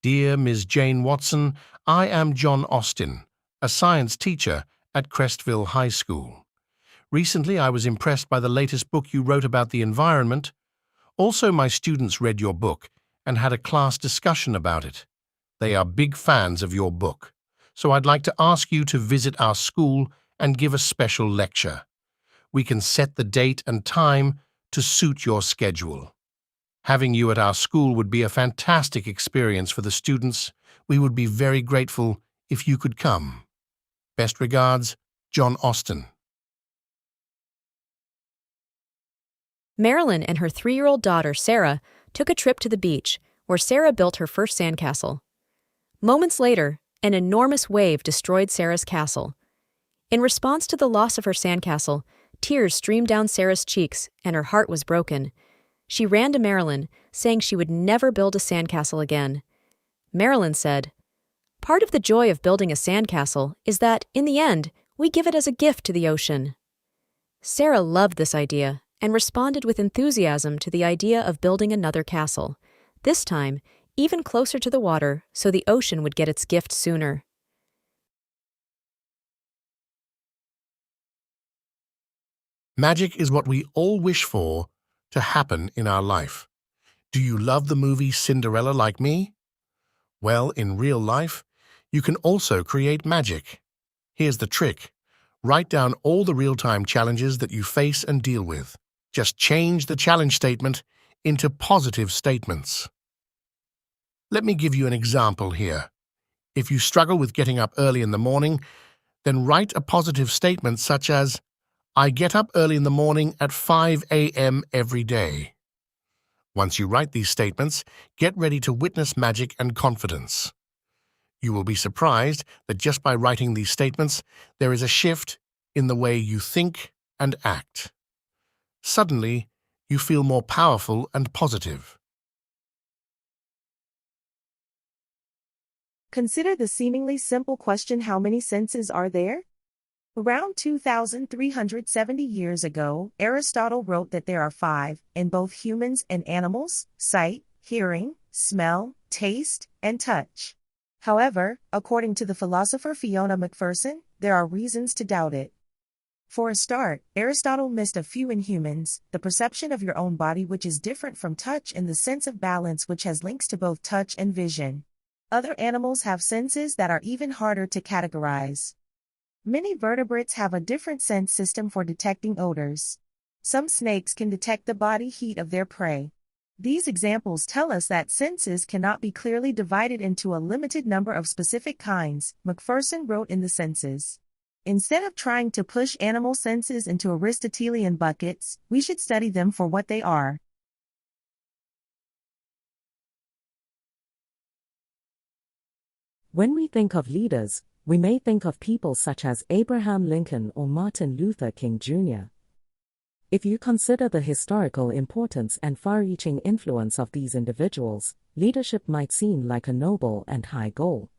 Dear Ms. Jane Watson, I am John Austin, a science teacher at Crestville High School. Recently, I was impressed by the latest book you wrote about the environment. Also, my students read your book and had a class discussion about it. They are big fans of your book, so I'd like to ask you to visit our school and give a special lecture. We can set the date and time to suit your schedule. Having you at our school would be a fantastic experience for the students. We would be very grateful if you could come. Best regards, John Austin. Marilyn and her 3-year-old daughter, Sarah, took a trip to the beach, where Sarah built her first sandcastle. Moments later, an enormous wave destroyed Sarah's castle. In response to the loss of her sandcastle, tears streamed down Sarah's cheeks and her heart was broken. She ran to Marilyn, saying she would never build a sandcastle again. Marilyn said, "Part of the joy of building a sandcastle is that, in the end, we give it as a gift to the ocean." Sarah loved this idea and responded with enthusiasm to the idea of building another castle, this time even closer to the water so the ocean would get its gift sooner. Magic is what we all wish for to happen in our life. Do you love the movie Cinderella like me? Well, in real life, you can also create magic. Here's the trick. Write down all the real-time challenges that you face and deal with. Just change the challenge statement into positive statements. Let me give you an example here. If you struggle with getting up early in the morning, then write a positive statement such as, "I get up early in the morning at 5 a.m. every day." Once you write these statements, get ready to witness magic and confidence. You will be surprised that just by writing these statements, there is a shift in the way you think and act. Suddenly, you feel more powerful and positive. Consider the seemingly simple question: how many senses are there? Around 2,370 years ago, Aristotle wrote that there are 5, in both humans and animals: sight, hearing, smell, taste, and touch. However, according to the philosopher Fiona McPherson, there are reasons to doubt it. For a start, Aristotle missed a few in humans: the perception of your own body, which is different from touch, and the sense of balance, which has links to both touch and vision. Other animals have senses that are even harder to categorize. Many vertebrates have a different sense system for detecting odors. Some snakes can detect the body heat of their prey. These examples tell us that senses cannot be clearly divided into a limited number of specific kinds, McPherson wrote in The Senses. Instead of trying to push animal senses into Aristotelian buckets, we should study them for what they are. When we think of leaders, we may think of people such as Abraham Lincoln or Martin Luther King Jr. If you consider the historical importance and far-reaching influence of these individuals, leadership might seem like a noble and high goal.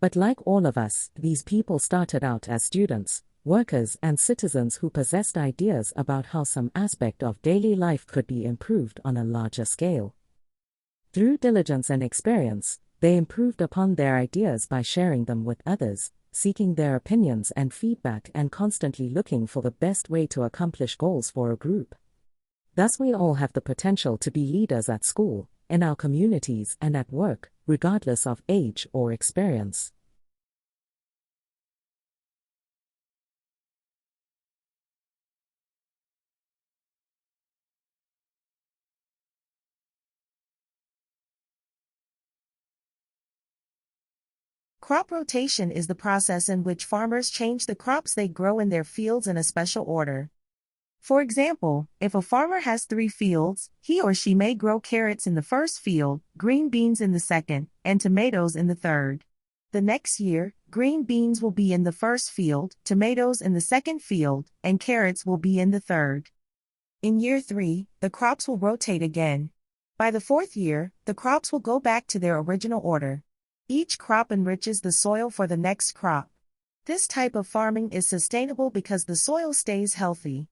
But like all of us, these people started out as students, workers, and citizens who possessed ideas about how some aspect of daily life could be improved on a larger scale. Through diligence and experience, they improved upon their ideas by sharing them with others, seeking their opinions and feedback, and constantly looking for the best way to accomplish goals for a group. Thus, we all have the potential to be leaders at school, in our communities, and at work, regardless of age or experience. Crop rotation is the process in which farmers change the crops they grow in their fields in a special order. For example, if a farmer has 3 fields, he or she may grow carrots in the first field, green beans in the second, and tomatoes in the third. The next year, green beans will be in the first field, tomatoes in the second field, and carrots will be in the third. In year 3, the crops will rotate again. By the 4th year, the crops will go back to their original order. Each crop enriches the soil for the next crop. This type of farming is sustainable because the soil stays healthy.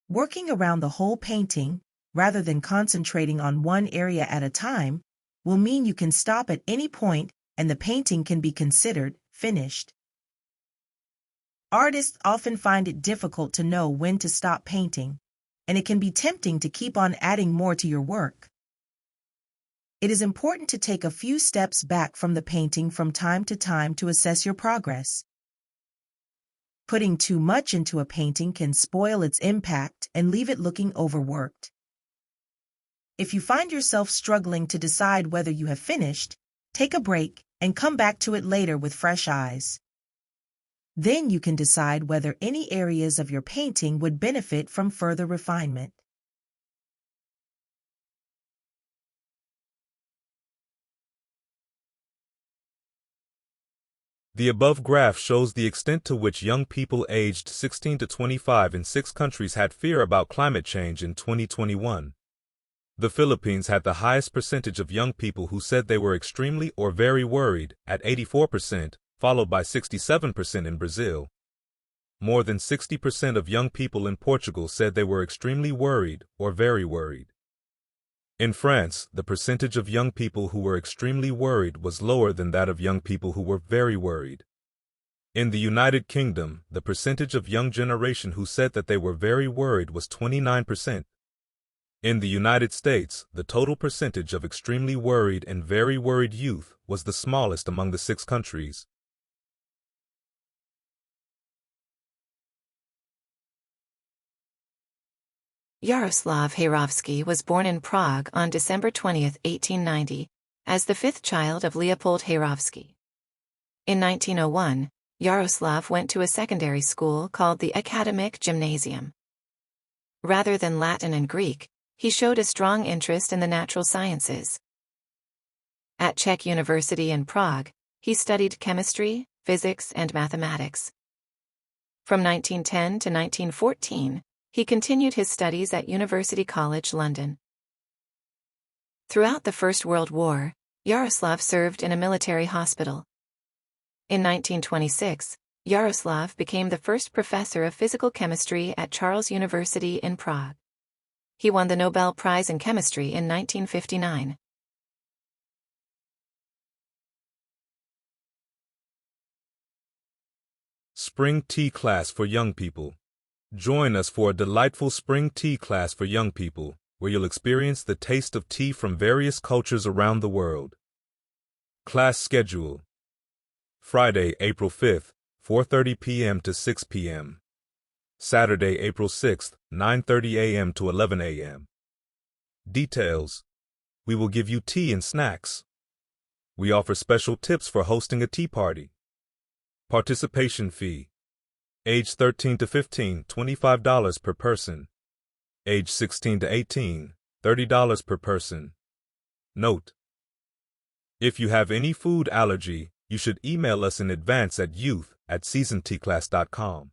Working around the whole painting, rather than concentrating on one area at a time, will mean you can stop at any point and the painting can be considered finished. Artists often find it difficult to know when to stop painting, and it can be tempting to keep on adding more to your work. It is important to take a few steps back from the painting from time to time to assess your progress. Putting too much into a painting can spoil its impact and leave it looking overworked. If you find yourself struggling to decide whether you have finished, take a break and come back to it later with fresh eyes. Then you can decide whether any areas of your painting would benefit from further refinement. The above graph shows the extent to which young people aged 16 to 25 in 6 countries had fear about climate change in 2021. The Philippines had the highest percentage of young people who said they were extremely or very worried, at 84%, followed by 67% in Brazil. More than 60% of young people in Portugal said they were extremely worried or very worried. In France, the percentage of young people who were extremely worried was lower than that of young people who were very worried. In the United Kingdom, the percentage of young generation who said that they were very worried was 29%. In the United States, the total percentage of extremely worried and very worried youth was the smallest among the 6 countries. Yaroslav Hayrovsky was born in Prague on December 20, 1890, as the 5th child of Leopold Hayrovsky. In 1901, Yaroslav went to a secondary school called the Academic Gymnasium. Rather than Latin and Greek, he showed a strong interest in the natural sciences. At Czech University in Prague, he studied chemistry, physics, and mathematics. From 1910 to 1914, he continued his studies at University College London. Throughout the First World War, Yaroslav served in a military hospital. In 1926, Yaroslav became the first professor of physical chemistry at Charles University in Prague. He won the Nobel Prize in Chemistry in 1959. Spring Tea Class for Young People. Join us for a delightful spring tea class for young people, where you'll experience the taste of tea from various cultures around the world. Class schedule: Friday, April 5th, 4:30 p.m. to 6 p.m. Saturday, April 6th, 9:30 a.m. to 11 a.m. Details: we will give you tea and snacks. We offer special tips for hosting a tea party. Participation fee: age 13 to 15, $25 per person. Age 16 to 18, $30 per person. Note: if you have any food allergy, you should email us in advance at youth@seasonteaclass.com.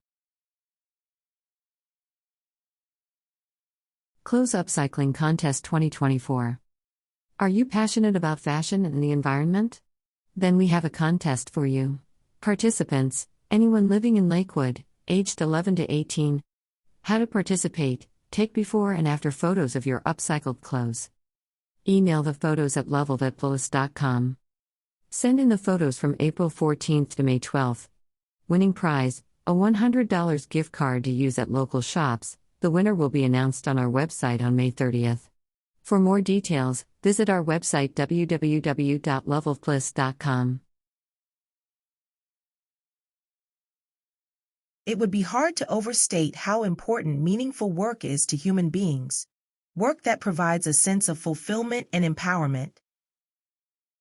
Close Upcycling Contest 2024. Are you passionate about fashion and the environment? Then we have a contest for you. Participants: anyone living in Lakewood, aged 11 to 18. How to participate: take before and after photos of your upcycled clothes. Email the photos at leveled@bullis.com. Send in the photos from April 14th to May 12th. Winning prize: a $100 gift card to use at local shops. The winner will be announced on our website on May 30th. For more details, visit our website www.levelbliss.com. It would be hard to overstate how important meaningful work is to human beings, work that provides a sense of fulfillment and empowerment.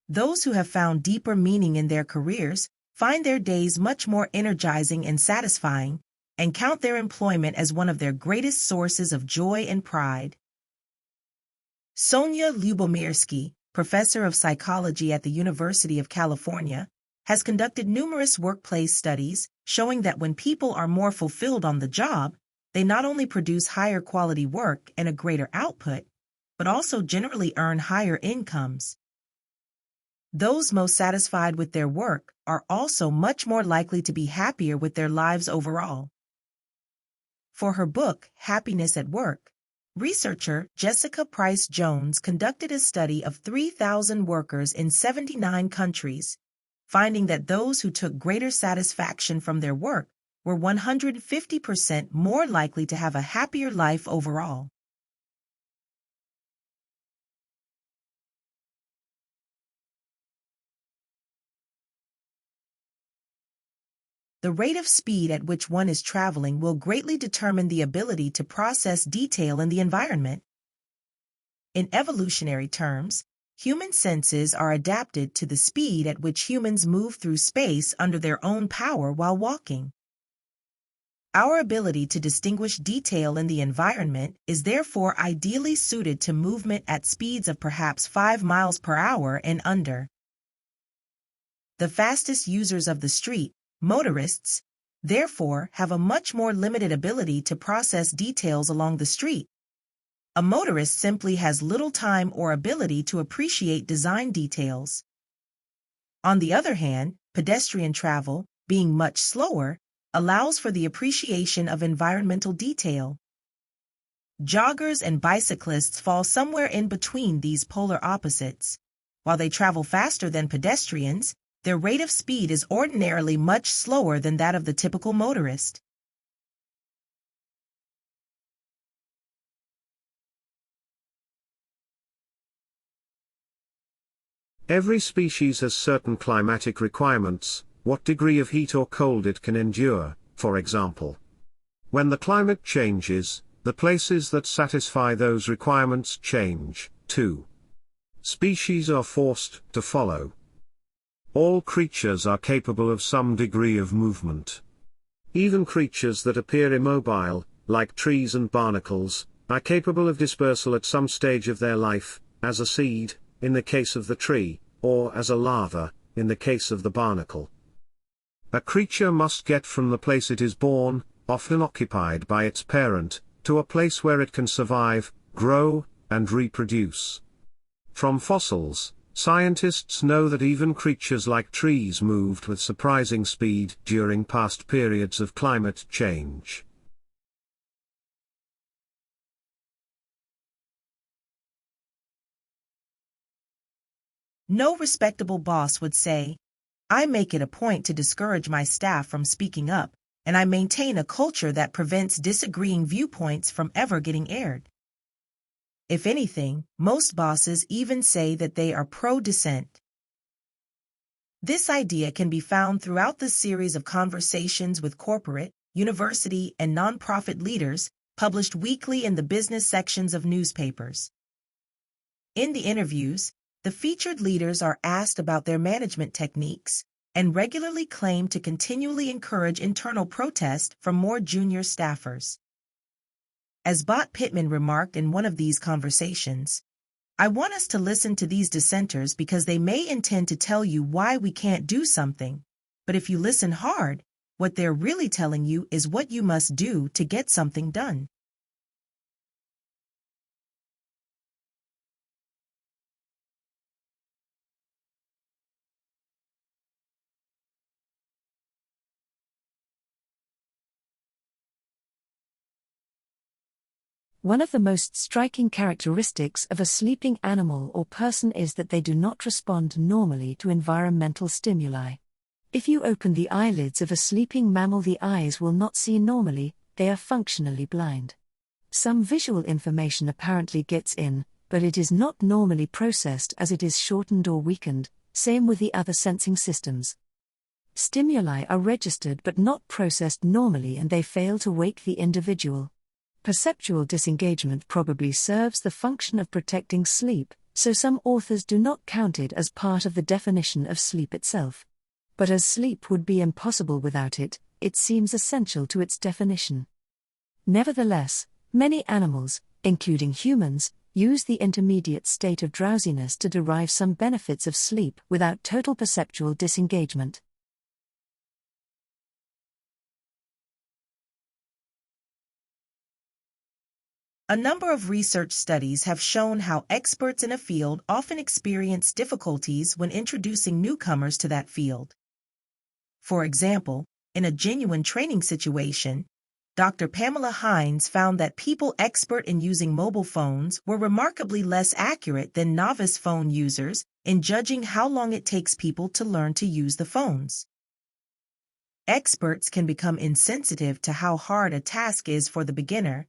Those who have found deeper meaning in their careers find their days much more energizing and satisfying, and count their employment as one of their greatest sources of joy and pride. Sonia Lubomirsky, professor of psychology at the University of California, has conducted numerous workplace studies showing that when people are more fulfilled on the job, they not only produce higher quality work and a greater output, but also generally earn higher incomes. Those most satisfied with their work are also much more likely to be happier with their lives overall. For her book, Happiness at Work, Researcher Jessica Price Jones conducted a study of 3,000 workers in 79 countries, finding that those who took greater satisfaction from their work were 150% more likely to have a happier life overall. The rate of speed at which one is traveling will greatly determine the ability to process detail in the environment. In evolutionary terms, human senses are adapted to the speed at which humans move through space under their own power while walking. Our ability to distinguish detail in the environment is therefore ideally suited to movement at speeds of perhaps 5 miles per hour and under. The fastest users of the street, motorists, therefore, have a much more limited ability to process details along the street. A motorist simply has little time or ability to appreciate design details. On the other hand, pedestrian travel, being much slower, allows for the appreciation of environmental detail. Joggers and bicyclists fall somewhere in between these polar opposites. While they travel faster than pedestrians, their rate of speed is ordinarily much slower than that of the typical motorist. Every species has certain climatic requirements, what degree of heat or cold it can endure, for example. When the climate changes, the places that satisfy those requirements change, too. Species are forced to follow. All creatures are capable of some degree of movement. Even creatures that appear immobile, like trees and barnacles, are capable of dispersal at some stage of their life, as a seed, in the case of the tree, or as a larva, in the case of the barnacle. A creature must get from the place it is born, often occupied by its parent, to a place where it can survive, grow, and reproduce. From fossils, scientists know that even creatures like trees moved with surprising speed during past periods of climate change. No respectable boss would say, "I make it a point to discourage my staff from speaking up, and I maintain a culture that prevents disagreeing viewpoints from ever getting aired." If anything, most bosses even say that they are pro-dissent. This idea can be found throughout the series of conversations with corporate, university, and nonprofit leaders published weekly in the business sections of newspapers. In the interviews, the featured leaders are asked about their management techniques and regularly claim to continually encourage internal protest from more junior staffers. As Bot Pittman remarked in one of these conversations, "I want us to listen to these dissenters because they may intend to tell you why we can't do something, but if you listen hard, what they're really telling you is what you must do to get something done." One of the most striking characteristics of a sleeping animal or person is that they do not respond normally to environmental stimuli. If you open the eyelids of a sleeping mammal, the eyes will not see normally, they are functionally blind. Some visual information apparently gets in, but it is not normally processed as it is shortened or weakened, same with the other sensing systems. Stimuli are registered but not processed normally and they fail to wake the individual. Perceptual disengagement probably serves the function of protecting sleep, so some authors do not count it as part of the definition of sleep itself. But as sleep would be impossible without it, it seems essential to its definition. Nevertheless, many animals, including humans, use the intermediate state of drowsiness to derive some benefits of sleep without total perceptual disengagement. A number of research studies have shown how experts in a field often experience difficulties when introducing newcomers to that field. For example, in a genuine training situation, Dr. Pamela Hines found that people expert in using mobile phones were remarkably less accurate than novice phone users in judging how long it takes people to learn to use the phones. Experts can become insensitive to how hard a task is for the beginner,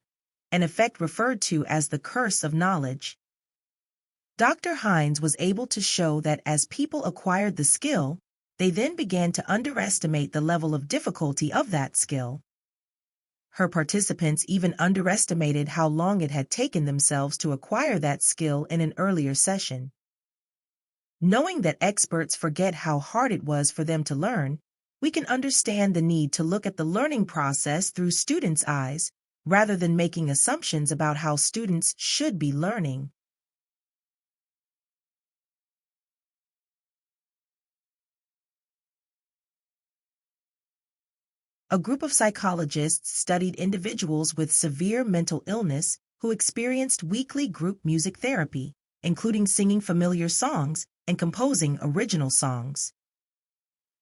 an effect referred to as the curse of knowledge. Dr. Hines was able to show that as people acquired the skill, they then began to underestimate the level of difficulty of that skill. Her participants even underestimated how long it had taken themselves to acquire that skill in an earlier session. Knowing that experts forget how hard it was for them to learn, we can understand the need to look at the learning process through students' eyes, rather than making assumptions about how students should be learning. A group of psychologists studied individuals with severe mental illness who experienced weekly group music therapy, including singing familiar songs and composing original songs.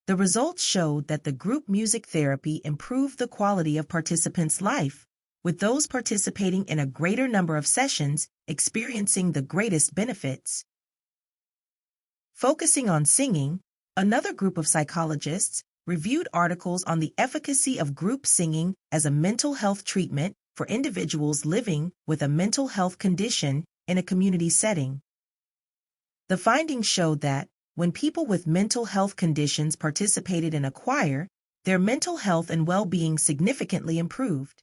The results showed that the group music therapy improved the quality of participants' life, with those participating in a greater number of sessions experiencing the greatest benefits. Focusing on singing, another group of psychologists reviewed articles on the efficacy of group singing as a mental health treatment for individuals living with a mental health condition in a community setting. The findings showed that, when people with mental health conditions participated in a choir, their mental health and well-being significantly improved.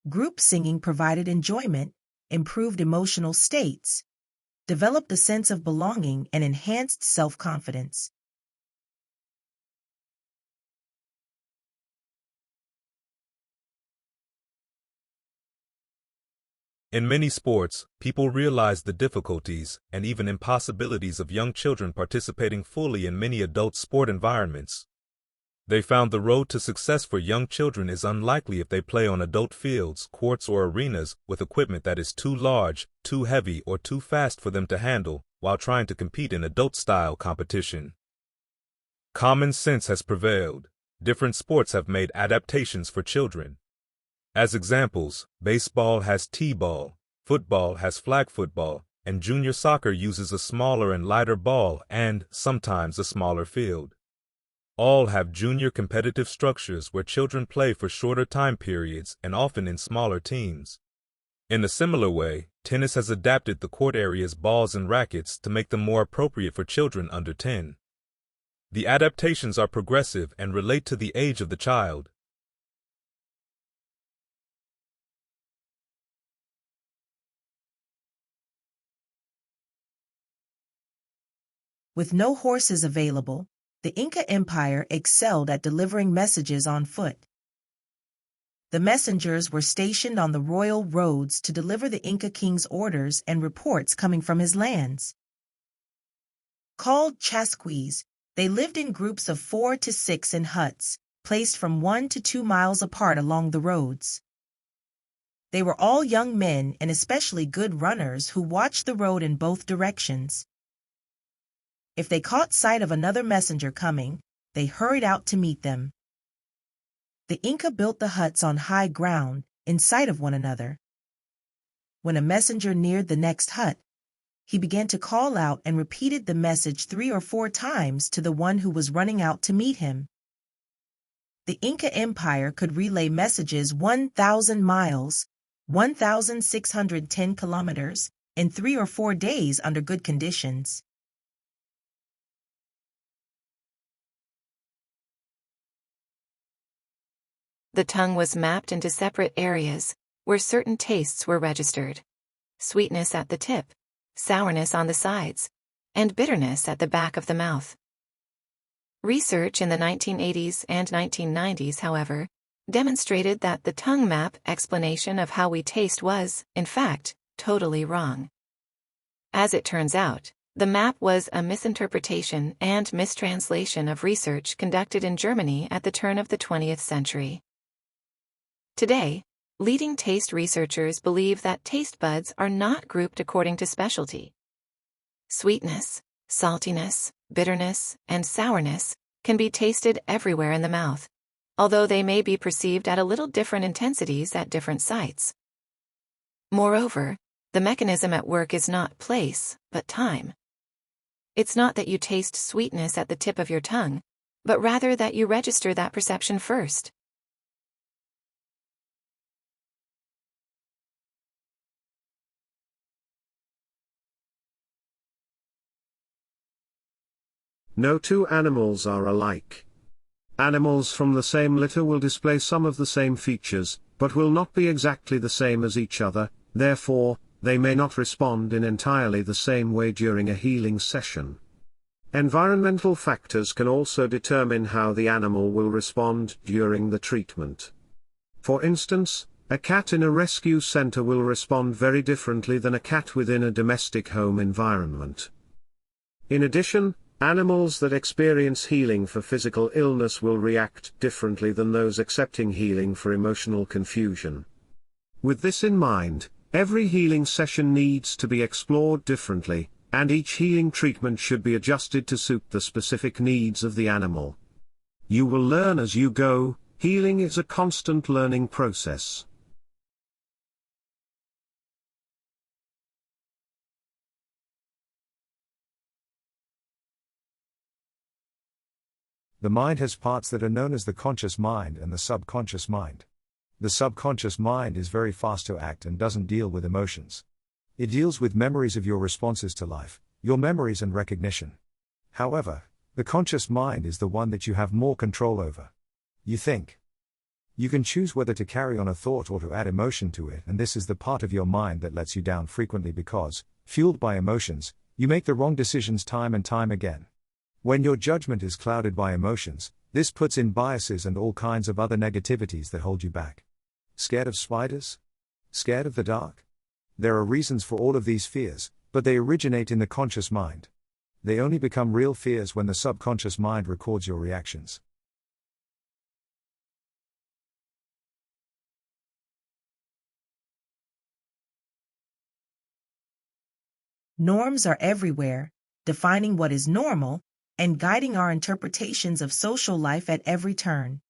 Group singing provided enjoyment, improved emotional states, developed a sense of belonging, and enhanced self-confidence. In many sports, people realized the difficulties and even impossibilities of young children participating fully in many adult sport environments. They found the road to success for young children is unlikely if they play on adult fields, courts, or arenas with equipment that is too large, too heavy, or too fast for them to handle while trying to compete in adult-style competition. Common sense has prevailed. Different sports have made adaptations for children. As examples, baseball has T-ball, football has flag football, and junior soccer uses a smaller and lighter ball and, sometimes, a smaller field. All have junior competitive structures where children play for shorter time periods and often in smaller teams. In a similar way, tennis has adapted the court area's balls and rackets to make them more appropriate for children under 10. The adaptations are progressive and relate to the age of the child. With no horses available, the Inca Empire excelled at delivering messages on foot. The messengers were stationed on the royal roads to deliver the Inca king's orders and reports coming from his lands. Called chasquis, they lived in groups of 4 to 6 in huts, placed from 1 to 2 miles apart along the roads. They were all young men and especially good runners who watched the road in both directions. If they caught sight of another messenger coming, they hurried out to meet them. The Inca built the huts on high ground, in sight of one another. When a messenger neared the next hut, he began to call out and repeated the message 3 or 4 times to the one who was running out to meet him. The Inca Empire could relay messages 1,000 miles, 1,610 kilometers, in 3 or 4 days under good conditions. The tongue was mapped into separate areas, where certain tastes were registered. Sweetness at the tip, sourness on the sides, and bitterness at the back of the mouth. Research in the 1980s and 1990s, however, demonstrated that the tongue map explanation of how we taste was, in fact, totally wrong. As it turns out, the map was a misinterpretation and mistranslation of research conducted in Germany at the turn of the 20th century. Today, leading taste researchers believe that taste buds are not grouped according to specialty. Sweetness, saltiness, bitterness, and sourness can be tasted everywhere in the mouth, although they may be perceived at a little different intensities at different sites. Moreover, the mechanism at work is not place, but time. It's not that you taste sweetness at the tip of your tongue, but rather that you register that perception first. No two animals are alike. Animals from the same litter will display some of the same features, but will not be exactly the same as each other, therefore, they may not respond in entirely the same way during a healing session. Environmental factors can also determine how the animal will respond during the treatment. For instance, a cat in a rescue center will respond very differently than a cat within a domestic home environment. In addition, animals that experience healing for physical illness will react differently than those accepting healing for emotional confusion. With this in mind, every healing session needs to be explored differently, and each healing treatment should be adjusted to suit the specific needs of the animal. You will learn as you go. Healing is a constant learning process. The mind has parts that are known as the conscious mind and the subconscious mind. The subconscious mind is very fast to act and doesn't deal with emotions. It deals with memories of your responses to life, your memories and recognition. However, the conscious mind is the one that you have more control over. You think. You can choose whether to carry on a thought or to add emotion to it, and this is the part of your mind that lets you down frequently because, fueled by emotions, you make the wrong decisions time and time again. When your judgment is clouded by emotions, this puts in biases and all kinds of other negativities that hold you back. Scared of spiders? Scared of the dark? There are reasons for all of these fears, but they originate in the conscious mind. They only become real fears when the subconscious mind records your reactions. Norms are everywhere, defining what is normal and guiding our interpretations of social life at every turn.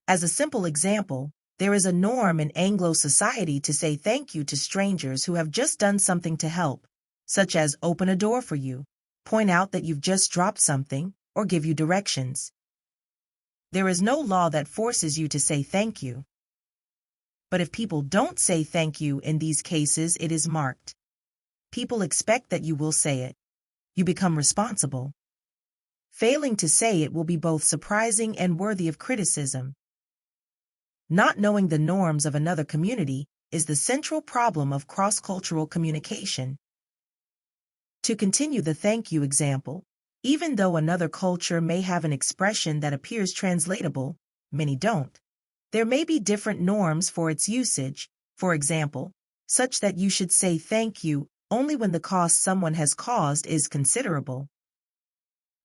As a simple example, there is a norm in Anglo society to say thank you to strangers who have just done something to help, such as open a door for you, point out that you've just dropped something, or give you directions. There is no law that forces you to say thank you. But if people don't say thank you in these cases, it is marked. People expect that you will say it. You become responsible. Failing to say it will be both surprising and worthy of criticism. Not knowing the norms of another community is the central problem of cross-cultural communication. To continue the thank you example, even though another culture may have an expression that appears translatable, many don't. There may be different norms for its usage, for example, such that you should say thank you only when the cost someone has caused is considerable.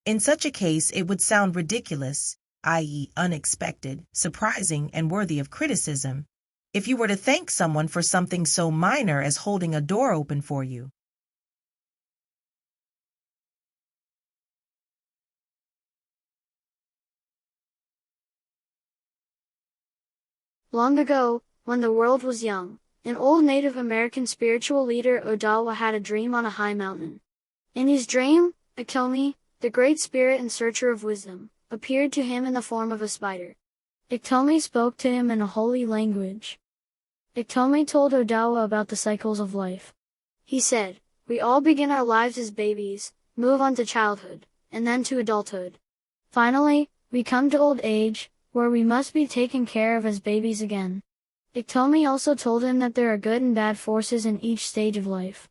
In such a case, it would sound ridiculous, i.e., unexpected, surprising, and worthy of criticism, if you were to thank someone for something so minor as holding a door open for you. Long ago, when the world was young, an old Native American spiritual leader Odawa had a dream on a high mountain. In his dream, Iktomi, the great spirit and searcher of wisdom, appeared to him in the form of a spider. Iktomi spoke to him in a holy language. Iktomi told Odawa about the cycles of life. He said, "We all begin our lives as babies, move on to childhood, and then to adulthood. Finally, we come to old age, where we must be taken care of as babies again." Iktomi also told him that there are good and bad forces in each stage of life.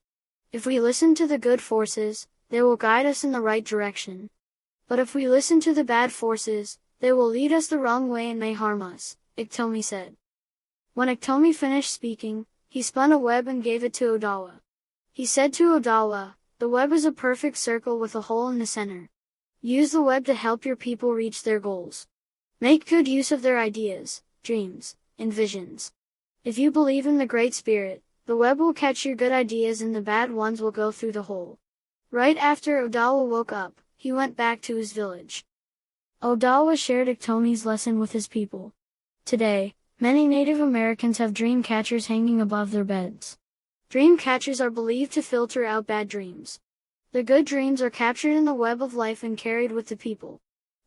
If we listen to the good forces, they will guide us in the right direction. But if we listen to the bad forces, they will lead us the wrong way and may harm us, Iktomi said. When Iktomi finished speaking, he spun a web and gave it to Odawa. He said to Odawa, "The web is a perfect circle with a hole in the center. Use the web to help your people reach their goals. Make good use of their ideas, dreams, and visions. If you believe in the Great Spirit, the web will catch your good ideas and the bad ones will go through the hole." Right after Odawa woke up, he went back to his village. Odawa shared Iktomi's lesson with his people. Today, many Native Americans have dream catchers hanging above their beds. Dream catchers are believed to filter out bad dreams. The good dreams are captured in the web of life and carried with the people.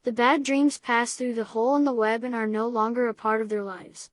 The bad dreams pass through the hole in the web and are no longer a part of their lives.